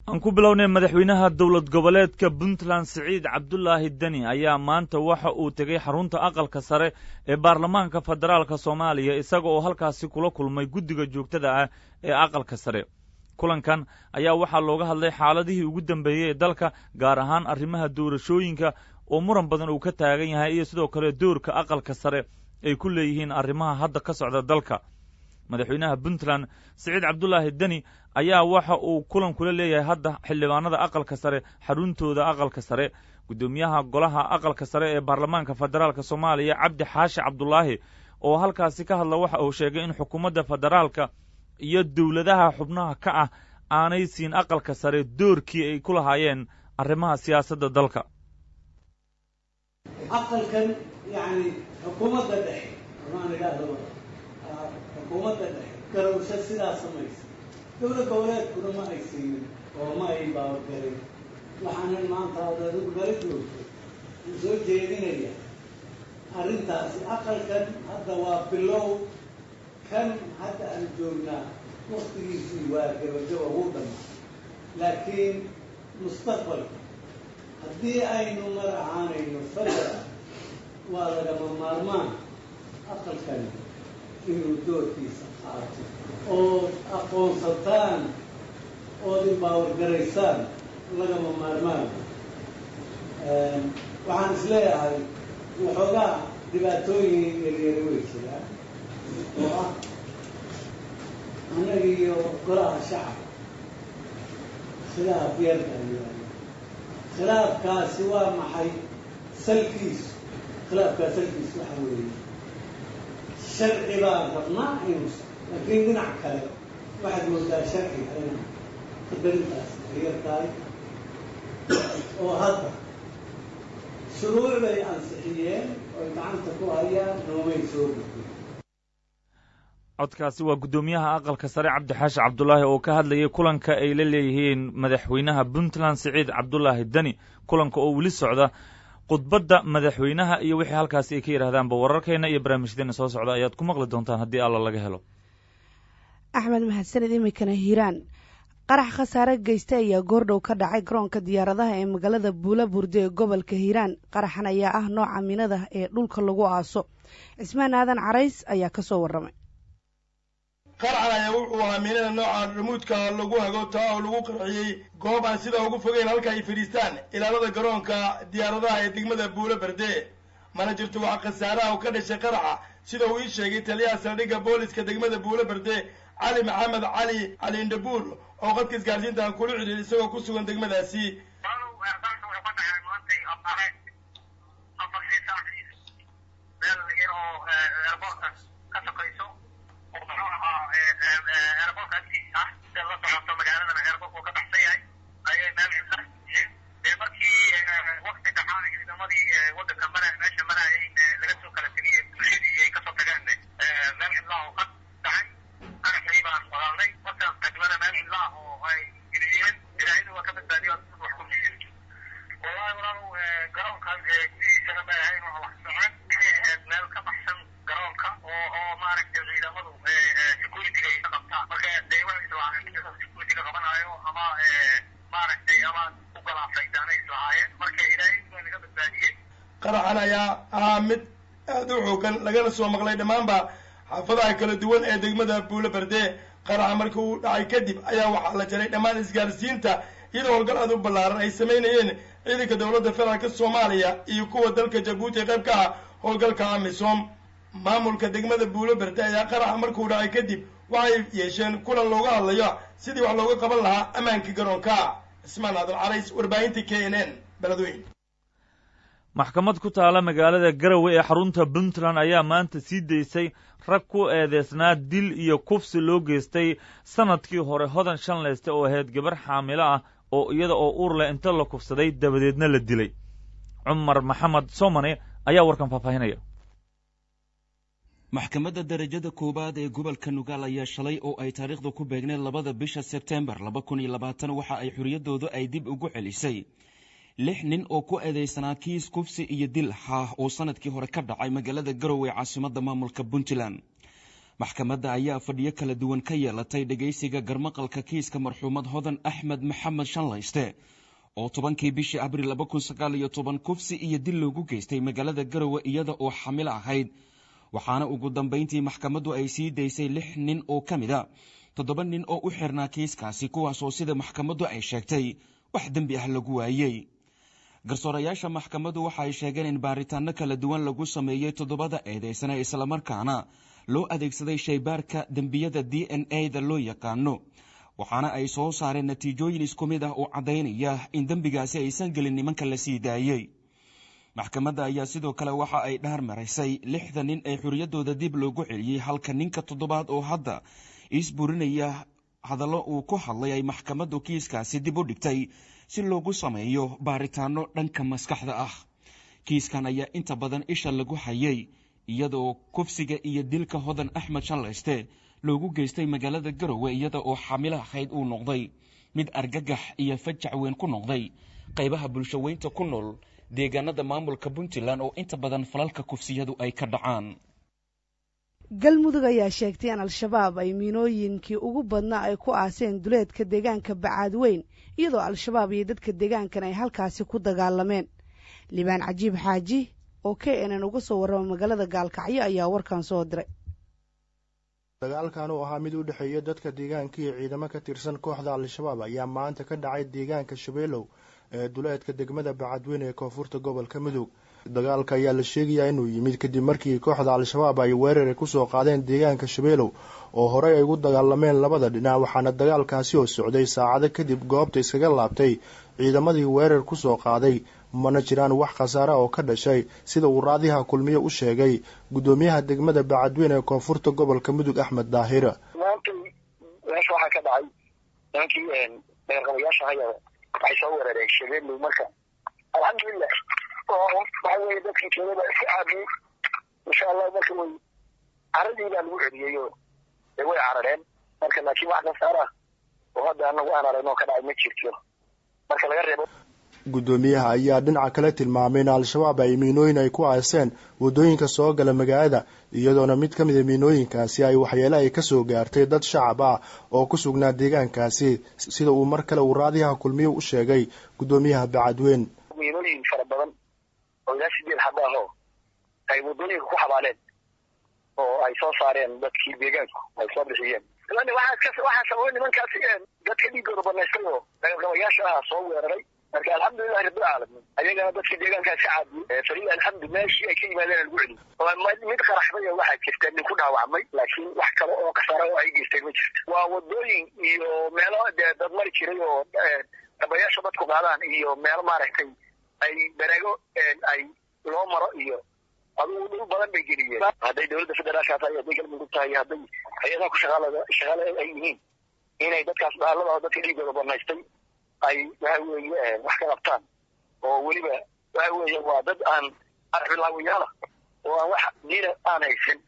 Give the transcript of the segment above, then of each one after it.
aan ku bilownay madaxweynaha dowlad goboleedka Puntland Siciid Cabdullaahi Dani ayaa maanta waxa uu tegay xarunta aqalka sare ee baarlamaanka federaalka Soomaaliya isaga oo halkaasi kula kulmay guddiga joogtada ah ee aqalka sare. kulankan ayaa waxaa looga hadlay xaaladihii ugu dambeeyay ee dalka gaar ahaan arrimaha doorashooyinka oo muran badan uu ka taagan yahay iyo sidoo kale doorka aqalka sare ay ku leeyihiin arrimaha hadda ka socda dalka. madaxweynaha Puntland Siciid Cabdullaahi Dani ayaa waxa uu kulan kula leeyahay hadda xildhibaanada aqalka sare xaruntooda aqalka sare. gudoomiyaha golaha aqalka sare ee baarlamaanka federaalka Soomaaliya Cabdi Xaashi Cabdullaahi oo halkaasi ka hadla waxa uu sheegay in xukuumadda federaalka iyo dawladaha xubnaha ka ah aanay siin aqalka sare doorkii ay ku lahaayeen arrimaha siyaasadda dalka. aqalkan yani xukuumadda dhexe xukuumadda dhexe garowsho sidaa samaysa dowlad goboleedkuna ma ay siinin oo ma ay baawargarin. waxaanan maanta adigu nala joogto uu soo jeedinaya arrintaasi. aqalkan hadda waa bilow, kan hadda aan joognaa waktigiisii waa gabagaba wuu dhammaa, laakiin mustaqbalka haddii aynu mar ahaanayno fadar waa lagama maarmaan aqalkan inuu doorkiisa qaato ood aqoonsataan ood imbaawargaraysaan lagama maarmaan. waxaan isleeyahay waxoogaa dhibaatooyin yaryari way jiraan oo ah annaga iyo golaha shacabka khilaaf yarka ayaan. khilaafkaasi waa maxay salkiisu? khilaafkaas salkiisu waxa weeye sharci baan rabnaa inuu, laakiin dhinac kale waxaad moodaa sharciga in qadarintaas ay yar tahay oo hadda shuruuc bay ansixiyeen oo gacanta ku hayaan noomay soo gudbin. codkaasi waa gudoomiyaha aqalka sare Cabdi Xaashi Cabdullaahi oo ka hadlayay kulanka ay la leeyihiin madaxweynaha Puntland Siciid Cabdullaahi Dani. kulanka oo weli socda khudbadda madaxweynaha iyo wixii halkaasi ay ka yidhaahdaanba wararkeena iyo barnaamijyadeena soo socda ayaad ku maqli doontaan haddii alla laga helo. axmed mahadsanid. iminkana hiiraan qarax khasaare geysta ayaa goordhow ka dhacay garoonka diyaaradaha ee magaalada buulaburde ee gobolka hiiraan. qaraxan ayaa ah nooca minada ee dhulka lagu aaso. cismaan aadan carays ayaa ka soo warramay. qaraxan ayaa wuxuu ahaa minada nooca ramuudka lagu hagootaa oo lagu qarxiyey goob aan sidaa ugu fogeyn halka ay fadhiistaan ilaalada garoonka diyaaradaha ee degmada buulaberde. mana jirto waxa khasaaraha uu ka dhashay qaraxa sida uu ii sheegay taliyaha saldhigga booliska degmada buulaberde cali maxamed cali indhabuur oo qadka isgaarsiinta aan kula xidhiir isagoo ku sugan degmadaasi. qaraxan ayaa ahaa mid aad u xoogan lagana soo maqlay dhammaanba xaafadaha kala duwan ee degmada buulaberde. qaraxa markii uu dhacay kadib ayaa waxaa la jaray dhammaan isgaarsiinta iyadoo howlgal aad u ballaaran ay samaynayeen ciidanka dowladda federaalka Soomaaliya iyo kuwa dalka Jabuuti qayb ka ah howlgalka AMISOM. maamulka degmada buulaberde ayaa qaraxa markuu dhacay kadib waxay yeesheen kulan looga hadlayo sidii wax looga qaban lahaa ammaanka garoonka. ismaan aadan carays, warbaahinta KNN beledweyne. maxkamad ku taala magaalada Garowe ee xarunta Puntland ayaa maanta sii deysay rag ku eedeysnaa dil iyo kufsi loo geystay sanadkii hore hodan shanleyste oo ahayd gabar xaamilo ah oo iyada oo uur leh inta la kufsaday dabadeedna la dilay. Cumar Maxamed Soomane ayaa warkan faahfaahinaya. maxkamadda darajada koowaad ee gobolka Nugaal ayaa shalay oo ay taariikhdu ku beegneen 2 bisha Sebtembar 2020 waxa ay xuriyadoodu ay dib ugu celisay 6 nin oo ku eedeysanaa kiis kufsi iyo dil oo sanadkii hore ka dhacay magaalada Garowe caasimadda maamulka Puntland. maxkamadda ayaa fadhiyo kala duwan ka yeelatay dhegaysiga garmaqalka kiiska marxuumad hodan axmed maxamed shanlayste oo 10kii bishii abriil 2019 kufsi iyo dil loogu geystay magaalada Garowe iyada oo xamil ahayd, waxaana ugu dambeyntii maxkamaddu ay sii daysay 6 nin oo ka mid ah 7 nin oo u xirnaa kiiskaasi, kuwaas oo sida maxkamaddu ay sheegtay wax dembi ah lagu waayey. garsoorayaasha maxkamaddu waxa ay sheegeen in baaritaano kala duwan lagu sameeyey 7 eedeysane islamarkaana loo adeegsaday shaybaarka dembiyada DNA-da loo yaqaano, waxaana ay soo saareen natiijooyin isku mid ah oo caddaynaya in dembigaasi aysan gelin nimanka la sii daayey. maxkamadda ayaa sidoo kale waxa ay dhaar maraysay 6 nin ee xorriyaddooda dib loogu celiyey, halka ninka 7aad oo hadda isburinaya hadallo uu ku hadlay ay maxkamaddu kiiskaasi dib u dhigtay si loogu sameeyo baaritaano dhanka maskaxda ah. kiiskan ayaa inta badan isha lagu hayay iyadoo kufsiga iyo dilka hodan axmed shanlayste loogu geystay magaalada Garowe iyada oo xamil ahayd uu noqday mid argagax iyo fajac weyn ku noqday qaybaha bulshaweynta ku nool deegaanada maamulka Puntland oo inta badan falalka kufsiyadu ay ka dhacaan. galmudug ayaa sheegtay in al-shabaab ay miinooyinkii ugu badnaa ay ku aaseen duleedka deegaanka Bacaadweyn, iyadoo al-shabaab iyo dadka deegaankan ay halkaasi ku dagaalameen. Libaan Cajiib Xaaji oo KNN uga soo warrama magaalada Gaalkacyo ayaa warkan soo diray. dagaalkan oo ahaa mid u dhexeeya dadka deegaanka iyo ciidamo ka tirsan kooxda al-shabaab ayaa maanta ka dhacay deegaanka Shabeelow ee duleedka degmada Bacaadweyn ee koonfurta gobolka Mudug. dagaalka ayaa la sheegayaa inuu yimid kadib markii kooxda al-shabaab ay weerar ku soo qaadeen deegaanka Shabeelow oo horey ay ugu dagaalameen labada dhinac, waxaana dagaalkaasi oo socday saacado kadib goobta iskaga laabtay ciidamadii weerar ku soo qaaday, mana jiraan wax khasaare oo ka dhashay sida uu raadiyaha kulmiye u sheegay gudoomiyaha degmada Bacaadweyn ee koonfurta gobolka Mudug Axmed Daahir. maanta meesha waxaa ka dhacay nimankii beerqabayaasha ayaa waxay soo weerareen Shabeelow. marka alxamdulillah waxaa weeye dadkii keelada iska caabiyey insha allah. marka way caradii baa lagu celiyey oo way carareen, marka laakiin wax khasaare ah oo hadda anagu aan aragno ka dhacay ma jirto marka laga reebo. gudoomiyaha ayaa dhinaca kale tilmaamay in al-shabaab ay miinooyin ay ku aaseen wadooyinka soo gala magaalada, iyadoona mid ka mid ah miinooyinkaasi ay waxyeelo ay ka soo gaartay dad shacab ah oo ku sugnaa deegaankaasi, sida uu mar kale uu raadiyaha kulmiye u sheegay gudoomiyaha Bacaadweyn. miinooyin fara badan oo ilaa 8 xabo ah oo ay wadooyinka ku xabaaleen oo ay soo saareen dadkii deegaanku ay soo bixiyeen. waxaa sababay nimankaasi dadka dhiigooda banaystay oo dagaalqabayaasha ah soo weeraray. marka alxamdulilah rabbil caalamiin ayagana dadkii deegaankaasi caabiyey fariid alxamdu meeshii ay ka yimaadeen lagu celiyey. mid qaraxday waxaa jirta nin ku dhaawacmay, laakiin wax kale oo khasaare oo ay geysteen ma jirto. waa wadooyin iyo meelo dad mari jiray oo qabayaasha dadku qaadaan iyo meelo maaragtay ay daraago ay loo maro iyo adigu dhul badan bay geliyeen. hadday dowladda federaalka tahay, hadday galmudug tahay, hadday hay-adaha ku shaqaale ay yihiin inay dadkaas dhaalada dadka dhiigooda banaystay ay waxa weeye wax ka qabtaan. oo weliba waxa weeye waa dad aan arxilaawayaala oo aan wax diina aan haysan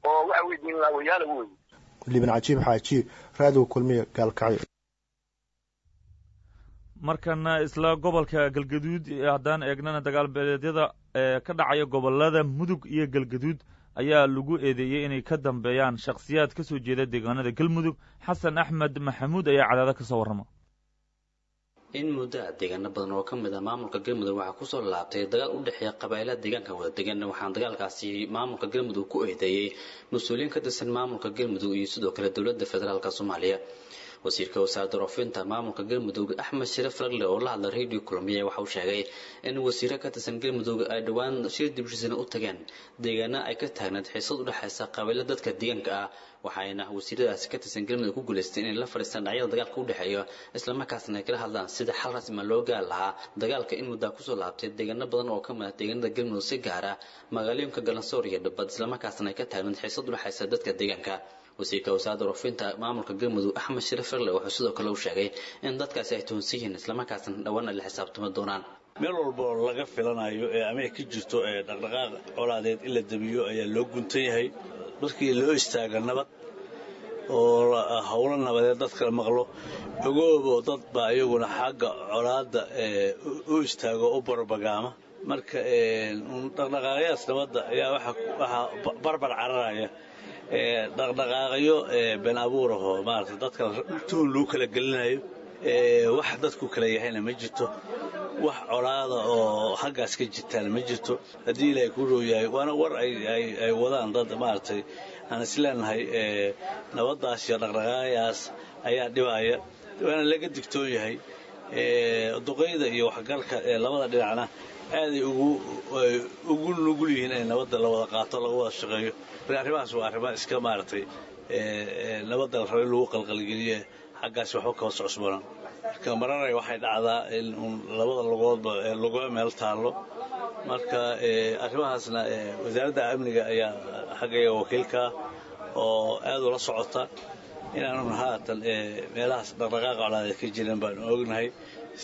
oo waxa weeye diin laawayaala weeye. Libaan Cajiib Xaaji, raadiyo kulmiye, Gaalkacyo. markana isla gobolka Galgaduud haddaan eegnana dagaal beeleedyada ka dhacaya gobolada Mudug iyo Galgaduud ayaa lagu eedeeyey inay ka dambeeyaan shakhsiyaad ka soo jeeda deegaanada Galmudug. Xasan Axmed Maxamuud ayaa cadaada ka soo warrama. in muddo deegaano badan oo ka mid ah maamulka Galmudug waxaa ku soo laabtay dagaal u dhexeeya qabaa'ilada deegaanka wada degan, waxaana dagaalkaasi maamulka Galmudug ku eedeeyay mas'uuliyiin ka tirsan maamulka Galmudug iyo sidoo kale dowladda federaalka Soomaaliya. wasiirka wasaaradda warfaafinta maamulka Galmudug Axmed Shariif Ragle oo la hadlay radio kulmiye waxa uu sheegay in wasiirka ka tirsan Galmudug ay dhawaan shir dibshiisana u tageen deegaano ay ka taagnayd xiisad u dhaxaysa qabaa'ilada dadka deegaanka ah, waxayna wasiiradaasi ka tirsan Galmudug ku guuleysteen in la fariistaan dhinacyada dagaalka u dhaxeeya isla markaasna ay kala hadlaan sida xal rasmi loo gaar lahaa dagaalka in muddo ku soo laabtay deegaano badan oo ka mid ah deegaanada Galmudug si gaar ah magaalooyinka Galansoor iyo Dhabbad, isla markaasna ay ka taagnayd xiisad u dhaxaysa dadka deegaanka. wasiirka wasaaradda warfaafinta maamulka Galmudug Axmed Shariif Ragle wuxuu sidoo kale u sheegay in dadkaasi ay toonsan yihiin isla markaasna dhawaan la xisaabtami doonaan. meel walba oo laga filanayo ee ama ka jirto dhaqdhaqaaq colaadeed in la dabiyo ayaa loo guntan yahay. markii loo istaago nabad oo hawlo nabadeed dadka la maqlo ogoobo dad baa iyaguna xagga colaadda u istaago u barbagaama. marka dhaqdhaqaaqyaas nabadda ayaa waxaa barbar cararaya dhaqdhaqaaqyo been abuuraho maaragtay dadka tuun lagu kala gelinayo wax dadku kala yahayna ma jirto wax colaada oo xaggaas ka jirtaan ma jirto haddii ilaahay ku row yahay waana war ay wadaan dad maaragtay aan isleenahay nabaddaas iyo dhaqdhaqaaqayaas ayaa dhibaya waana laga digtoon yahay duqeyda iyo waxgalka labada dhinacna aaday ugu nugul yihiin inay nabadda la wada qaato laga wada shaqeeyo arrimahaas waa arrimo iska maaragtay nabadda la rabo in lagu qalqalgeliye xaggaas waxba kaba socosbanaan marka mararay waxay dhacdaa in labada lugoodba lagua meel taallo marka arrimahaasna wasaaradda amniga ayaa xaggaga wakiilkaa oo aad ula socota inaanun haatan meelahaas dhaqdhaqaaqa colaadeed ka jiran baanu ognahay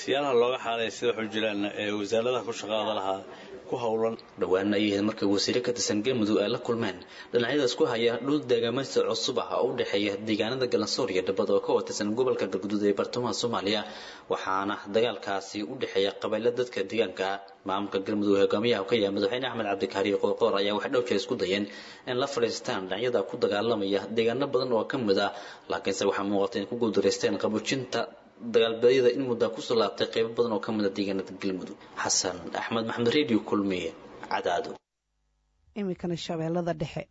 siyaalaha looga xaalaya sida waxu jiraan wasaaradaha ku shaqaada lahaa ku howlan dhawaana ay yihiin markii wasiiro ka tirsan galmudug ay la kulmeen dhinacyada isku haya dhul deegaameysi cusub ah oo u dhexeeya deegaanada galansoor iyo dhabad oo ka watirsan gobolka galguduud ee bartamaha Soomaaliya waxaana dagaalkaasi u dhexeeya qabaylada dadka deegaanka maamulka galmudug hogaamiyaha ka yahay madaxweyne Axmed Cabdikaari Qoor ayaa wax dhowr jeer isku dayeen in la fariistaan dhinacyada ku dagaalamaya deegaano badan oo ka mid ah laakiinse waxa muuqata in ku guuldareysteen qaboojinta dagaalbeeyada in muddo ku soo laabtay qayb badan oo ka mid ah deegaanada galmudug xasan axmed maxamed radio kulmiye cadaado imikana shabeellada dhexe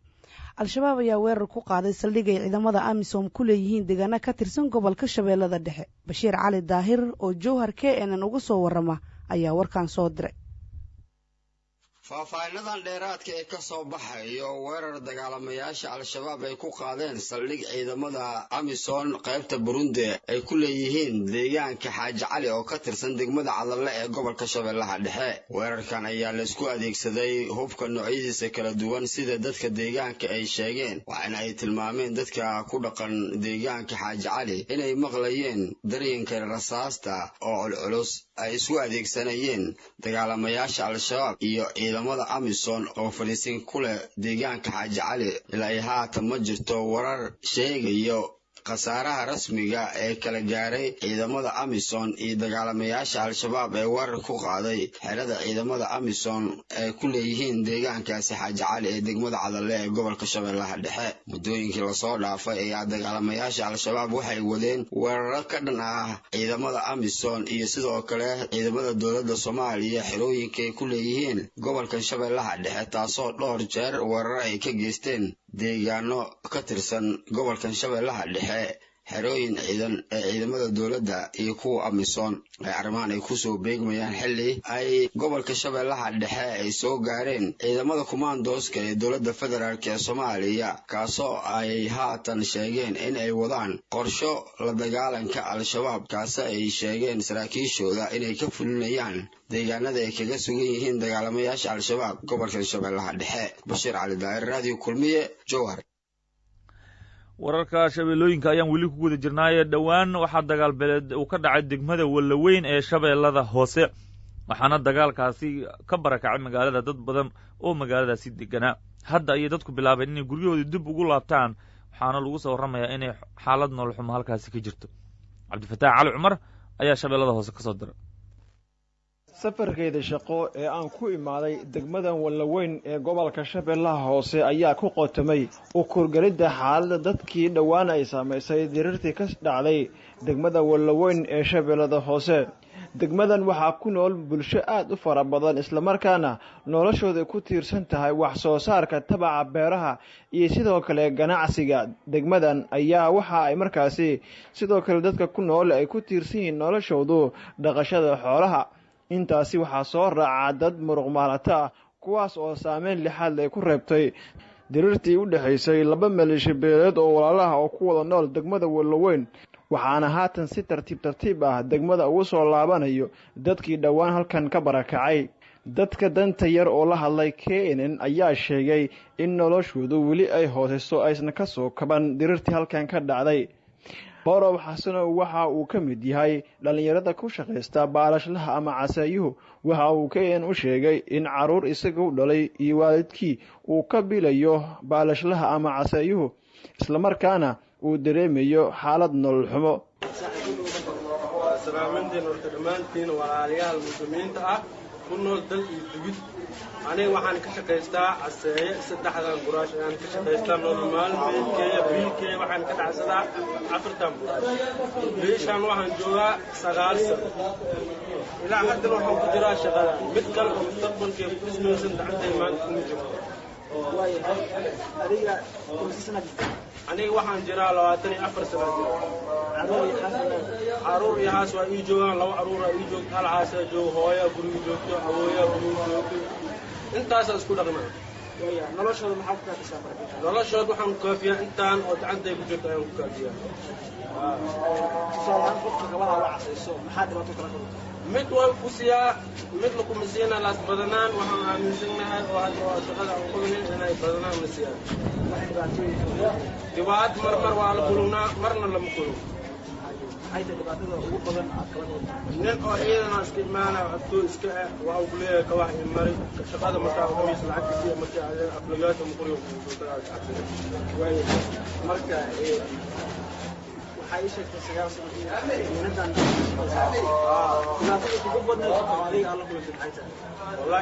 al-shabaab ayaa weerar ku qaaday saldhigay ciidamada amisom ku leeyihiin deegaano ka tirsan gobolka shabeellada dhexe bashiir cali daahir oo jowhar KNN uga soo warrama ayaa warkan soo diray faahfaahinnadan dheeraadka ee ka soo baxayo weerar dagaalamayaasha al-shabaab ay ku qaadeen saldhig ciidamada amisom qaybta burundi ay ku leeyihiin deegaanka xaaji cali oo ka tirsan degmada cadalle ee gobolka shabeellaha dhexe weerarkan ayaa laisku adeegsaday hubka noocyadiisa kala duwan sida dadka deegaanka ay sheegeen waxaana ay tilmaameen dadka ku dhaqan deegaanka xaaji cali inay maqlayeen daryanka rasaasta oo culculus ay isku adeegsanayeen dagaalamayaasha al-shabaab iyo ciidamada amisom oo fadhiisin ku leh deegaanka xaaji cali ilaa haatan ma jirto warar sheegayo khasaaraha rasmiga ee kala gaaray ciidamada amisom iyo dagaalamayaasha al-shabaab ee weerar ku qaaday xerada ciidamada amisom ee ku leeyihiin deegaankaasi xaaji cali ee degmada cadalle ee gobolka shabeellaha dhexe muddooyinkii lasoo dhaafay ayaa dagaalamayaasha al-shabaab waxay wadeen weeraro ka dhan ah ciidamada amisom iyo sidoo kale ciidamada dowladda soomaaliya xerooyinkaay ku leeyihiin gobolka shabeellaha dhexe taasoo dhowr jeer weeraro ay ka geysteen deegaano ka tirsan gobolkan shabeellaha dhexe xerooyin ciidan ee ciidamada dowladda iyo kuwa amisom ay arrimahan ay kusoo beegmayaan xilli ay gobolka shabeellaha dhexe ay soo gaareen ciidamada kumaandooska ee dowladda federaalk ee soomaaliya kaasoo ay haatan sheegeen in ay wadaan qorsho la dagaalanka al-shabaab kaasi ay sheegeen saraakiishooda inay ka fulinayaan deegaanada ay kaga sugan yihiin dagaalamayaasha al-shabaab gobolka shabeellaha dhexe bashiir cali daahir radio kulmiye jowhar wararka shabeellooyinka ayaan weli ku guda jirnaaye dhowaan waxaa dagaal beeleed uu ka dhacay degmada wallaweyn ee shabeellada hoose waxaana dagaalkaasi ka barakacay magaalada dad badan oo magaaladaasi deganaa hadda ayay dadku bilaabeen inay guryahoodii dib ugu laabtaan waxaana lagu soo warramayaa inay xaalad nololxumo halkaasi ka jirto cabdifataax cali cumar ayaa shabeellada hoose ka soo diray safarkeeda shaqo ee aan ku imaaday degmadan wallaweyn ee gobolka shabeellaha hoose ayaa ku qotomay u kurgelidda xaaladda dadkii dhowaan ay saamaysay dirirtii ka dhacday degmada wallaweyn ee shabeellada hoose degmadan waxaa ku nool bulsho aad u fara badan islamarkaana noloshooda ku tiirsan tahay wax soo saarka tabaca beeraha iyo sidoo kale ganacsiga degmadan ayaa waxa ay markaasi sidoo kale dadka ku nool ay ku tiirsan yihiin noloshoodu dhaqashada xoolaha intaasi waxaa soo raaca dad muruq maalata ah kuwaas oo saameyn lixaad ay ku reebtay dirirtii u dhexaysay laba maleeshiya beeleed oo walaalaha oo ku wada nool degmada wallaweyn waxaana haatan si tartiib ah degmada ugu soo laabanayo dadkii dhowaan halkan ka barakacay dadka danta yar oo la hadlay KNN ayaa sheegay in noloshoodu weli ay hooseyso aysan ka soo kaban dirirtii halkan ka dhacday borow xasanow waxa uu ka mid yahay dhalinyarada ku shaqaysta baalashlaha ama casaayuhu waxa uu KNN u sheegay in caruur isaga u dhalay iyo waalidkii uu ka bilayo baalashlaha ama casaayuhu islamarkaana uu dareemayo xaalad nolol xumo salaamantiin horta dhammaantiin walaalayaal muslimiinta ah ku nool dal iyo dibid aniga waxaan ka shaqaystaa caseeye saddexdan buraash ayaan ka shaqaystaa nolol maalmeedkeeya biilkeeya waxaan ka dhacsadaa 4 buraash biishaan waxaan joogaa 9 sano ilaa haddana waxaan ku jiraa shaqada mid kale oo mustaqbalkee ku dhismaysan gacantay maanta kuma jirto aniga waxaan jiraa 24 sano caruur iyo haas waa ii joogaan 2 caruura ii joogto hal caasa joogo hooya guriga joogto awooya guriga joogto intaasaan isku dhaqnaa noloshooda maxaa ku kaafisaa marka noloshooda waxaan ku kaafiyaa intaan oo gacantay ku jirto ayaan ku kaafiyaa tusaalahaan qofka gabaha la casayso maxaa dhibaato kala qabata mid waan ku siyaa mid lakuma siina laas badanaan waxaan aaminsanahay oo hadda waa shaqada aan qodanayn inay badanaan la siiyaan dhibaato marmar waa la kulunaa marna lama kulun maxay tahay dhibaatada ugu badan aad kala qabata nin oo ciidana iska imaanaya adkoo iska ah waa uu leeyahay kawax in mari shaqada markaa uu qabiis lacag siiya markaa aflagaata muqriyo marka waxay sheegtay 9 sano inadan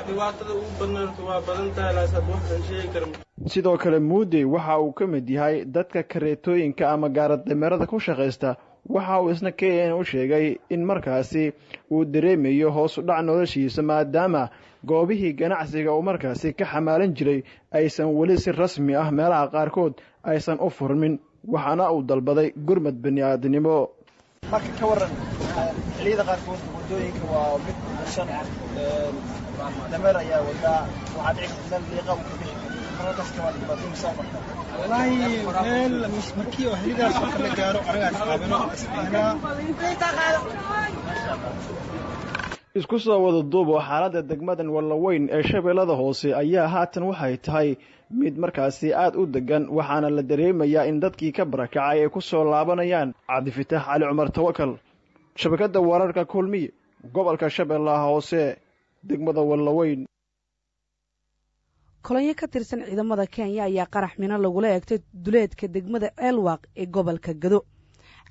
dhibaatada ugu badnaanta waa badan tahay laasaad waxaan sheegi karin sidoo kale muudey waxa uu ka mid yahay dadka kareetooyinka ama gaaradameerada ku shaqaysta waxa uu isna KN u sheegay in markaasi uu dareemayo hoos u dhac noloshiisa maadaama goobihii ganacsiga uu markaasi ka xamaalan jiray aysan weli si rasmi ah meelaha qaarkood aysan u furmin waxaana uu dalbaday gurmad bani'aadnimo marka ka waran xilliyada qaarkood wadooyinka waa mid bulshan dameer ayaa wadaa waxaad dhigtaa liiqa u kabixi markaas ka wada baadin safarka wallahi meel markii oo xillidaas oo kala gaaro anaga qaabano isku soo wada duubo xaaladda degmadan Wallaweyn ee Shabeellada Hoose ayaa haatan waxay tahay mid markaasi aad u degan waxaana la dareemayaa in dadkii ka barakacay ay ku soo laabanayaan Cabdifitaax Cali Cumar Tawakal shabakada wararka kulmiye gobolka Shabeellaha Hoose degmada Wallaweyn kolonyo ka tirsan ciidamada Kenya ayaa qarax mina lagula eegtay duleedka degmada Elwaq ee gobolka Gado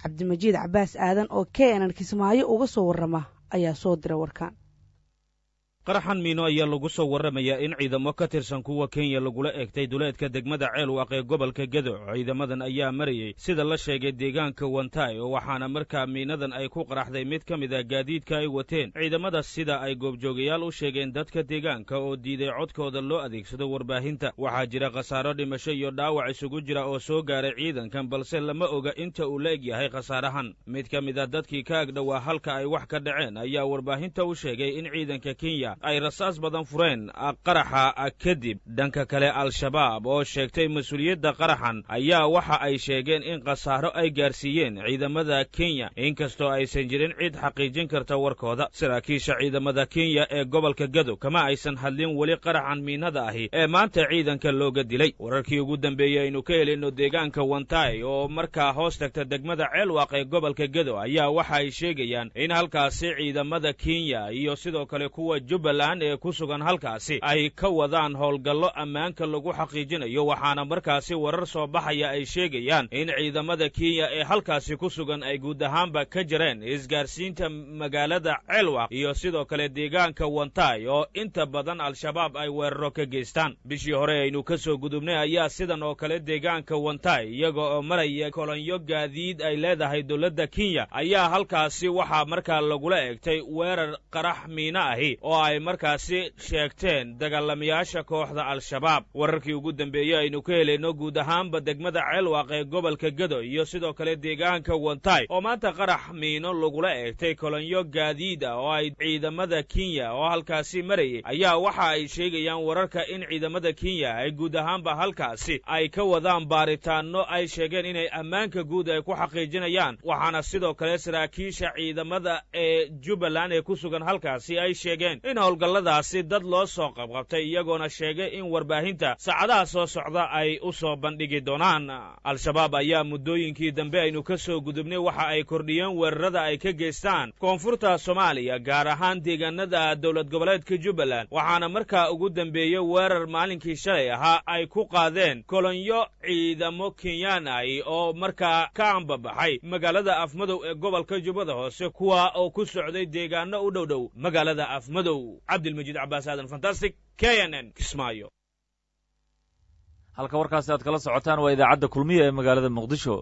Cabdimajiid Cabaas Aadan oo KNN Kismaayo uga soo warrama ayaa soo diray warkaan qaraxan miino ayaa lagu soo warramayaa in ciidamo ka tirsan kuwa Kenya lagula eegtay duleedka degmada Ceelwaq ee gobolka Gado ciidamadan ayaa marayay sida la sheegay deegaanka Wantaay oo waxaana markaa miinadan ay ku qaraxday mid ka mid ah gaadiidka ay wateen ciidamada sida ay goobjoogayaal u sheegeen dadka deegaanka oo diiday codkooda loo adeegsado warbaahinta waxaa jira khasaaro dhimasho iyo dhaawac isugu jira oo soo gaaray ciidankan balse lama oga inta uu la eg yahay khasaarahan mid ka mid ah dadkii ka agdhowaa halka ay wax ka dhaceen ayaa warbaahinta u sheegay in ciidanka Kenya ay rasaas badan fureen qaraxa kadib dhanka kale al-shabaab oo sheegtay mas'uuliyadda qaraxan ayaa waxa ay sheegeen in khasaaro ay gaarsiiyeen ciidamada Kenya inkastoo aysan jirin cid xaqiijin karta warkooda saraakiisha ciidamada Kenya ee gobolka Gado kama aysan hadlin weli qaraxan miinada ahi ee maanta ciidanka looga dilay wararkii ugu dambeeyay inuu ka helino deegaanka Wantaay oo markaa hoos tagta degmada Ceelwaq ee gobolka Gado ayaa waxa ay sheegayaan in halkaasi ciidamada Kenya iyo sidoo kale kuwa Jubbaland ee ku sugan halkaasi ay ka wadaan howlgallo ammaanka lagu xaqiijinayo waxaana markaasi warar soo baxaya ay sheegayaan in ciidamada Kenya ee halkaasi ku sugan ay guud ahaanba ka jireen isgaarsiinta magaalada Ceelwaq iyo sidoo kale deegaanka Wantaay oo inta badan al-shabaab ay weeraro ka geystaan bishii hore aynu ka soo gudubnay ayaa sidan oo kale deegaanka Wantaay iyaga oo maraya kolonyo gaadiid ay leedahay dowladda Kenya ayaa halkaasi waxaa markaa lagula eegtay weerar qarax miina ahi oo ay markaasi sheegteen dagaalamayaasha kooxda al-shabaab wararkii ugu dambeeyay aynu ka helayno guud ahaanba degmada Ceelwaq ee gobolka Gado iyo sidoo kale deegaanka Wantaay oo maanta qarax miino lagula eegtay kolonyo gaadiid ah oo ay ciidamada Kenya oo halkaasi marayay ayaa waxa ay sheegayaan wararka in ciidamada Kenya ay guud ahaanba halkaasi ay ka wadaan baaritaano ay sheegeen inay ammaanka guud ay ku xaqiijinayaan waxaana sidoo kale saraakiisha ciidamada ee Jubbaland ee ku sugan halkaasi ay sheegeen in howlgalladaasi dad loo soo qabqabtay iyagoona sheegay in warbaahinta saacadaha soo socda ay u soo bandhigi doonaan al-shabaab ayaa muddooyinkii dambe aynu ka soo gudubnay waxa ay kordhiyeen weerarada ay ka geystaan koonfurta Soomaaliya gaar ahaan deegaanada dowlad goboleedka Jubbaland waxaana markaa ugu dambeeyay weerar maalinkii shalay ahaa ay ku qaadeen kolonyo ciidamo Kenyaan ah oo markaa ka ambabaxay magaalada Afmadow ee gobolka Jubbada Hoose kuwa oo ku socday deegaano u dhow magaalada Afmadow cabdilmajiid cabaas aadan fantastic k n n kismaayo. halka warkaasi aad kala socotaan waa idaacadda kulmiya ee magaalada muqdisho.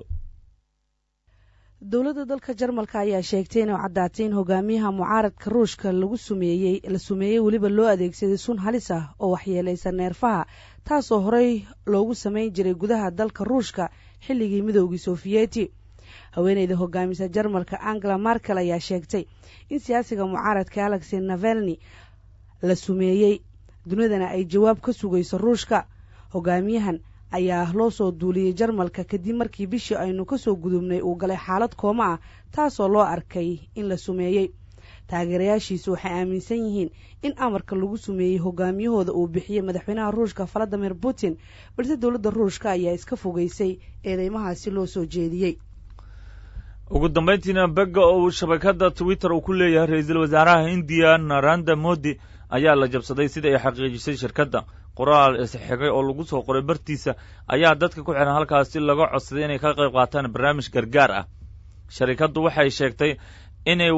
dowladda dalka jarmalka ayaa sheegtay inuu caddaatay in hogaamiyaha mucaaradka ruushka la sumeeyey weliba loo adeegsaday sun halis ah oo waxyeelaysa neerfaha taasoo horey loogu samayn jiray gudaha dalka ruushka xilligii midoogii sofiyeeti. haweeneyda hogaamisa jarmalka angela markel ayaa sheegtay in siyaasiga mucaaradka alexey navalni la sumeeyey dunidana ay jawaab ka sugayso ruushka. hogaamiyahan ayaa loo soo duuliyey jarmalka kadib markii bishii aynu ka soo gudubnay uu galay xaalad kooma ah taasoo loo arkay in la sumeeyey. taageerayaashiisu waxay aaminsan yihiin in amarka lagu sumeeyey hogaamiyahooda uu bixiyey madaxweynaha ruushka valadimir putin, balse dowladda ruushka ayaa iska fogeysay eedeymahaasi loo soo jeediyey. ugu dambayntiina begga oo shabakadda twitter uu ku leeyahay ra-iisul wasaaraha indiya narendra modi ayaa la jabsaday sida ay xaqiijisay shirkadda. qoraal isxigay oo lagu soo qoray bartiisa ayaa dadka ku xihan halkaasi laga codsaday inay ka qayb qaataan barnaamij gargaar ah. sharikaddu waxay sheegtay inay